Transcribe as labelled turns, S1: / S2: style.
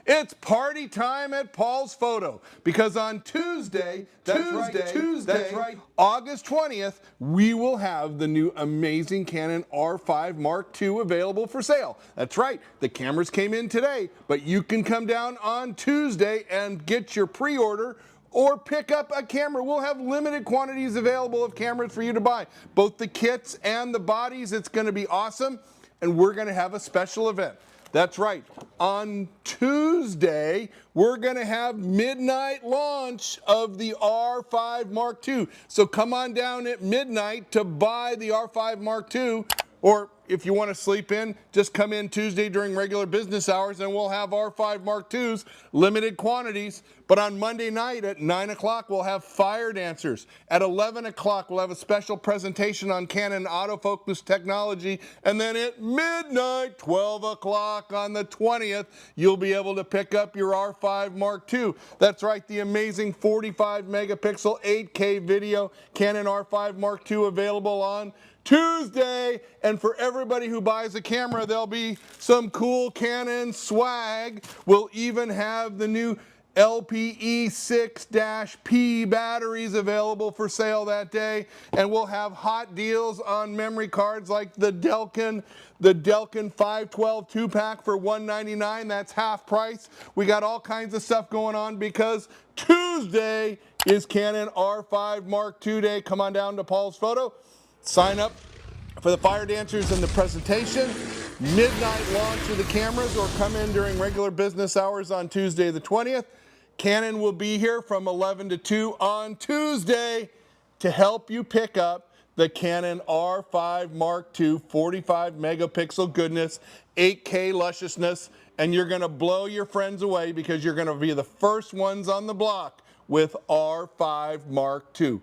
S1: It's party time at Paul's Photo because on Tuesday, August 20th, we will have the new amazing Canon R5 Mark II available for sale. That's right, the cameras came in today, but you can come down on Tuesday and get your pre-order or pick up a camera. We'll have limited quantities available of cameras for you to buy. Both the kits and the bodies, it's going to be awesome, and we're going to have a special event. That's right. On Tuesday, we're going to have midnight launch of the R5 Mark II. So come on down at midnight to buy the R5 Mark II, or if you want to sleep in, just come in Tuesday during regular business hours and we'll have R5 Mark IIs, limited quantities. But on Monday night at 9 o'clock, we'll have fire dancers. At 11 o'clock, we'll have a special presentation on Canon autofocus technology. And then at midnight, 12 o'clock on the 20th, you'll be able to pick up your R5 Mark II. That's right, the amazing 45 megapixel 8K video Canon R5 Mark II available on Tuesday. And for everybody who buys a camera, there'll be some cool Canon swag. We'll even have the new LPE6-P batteries available for sale that day, and we'll have hot deals on memory cards like the Delkin 512 2-pack for $199. That's half price. We got all kinds of stuff going on because Tuesday is Canon R5 Mark II day. Come on down to Paul's Photo. Sign up for the fire dancers and the presentation, midnight launch of the cameras, or come in during regular business hours on Tuesday the 20th. Canon will be here from 11 to 2 on Tuesday to help you pick up the Canon R5 Mark II 45 megapixel goodness, 8K lusciousness, and you're going to blow your friends away because you're going to be the first ones on the block with R5 Mark II.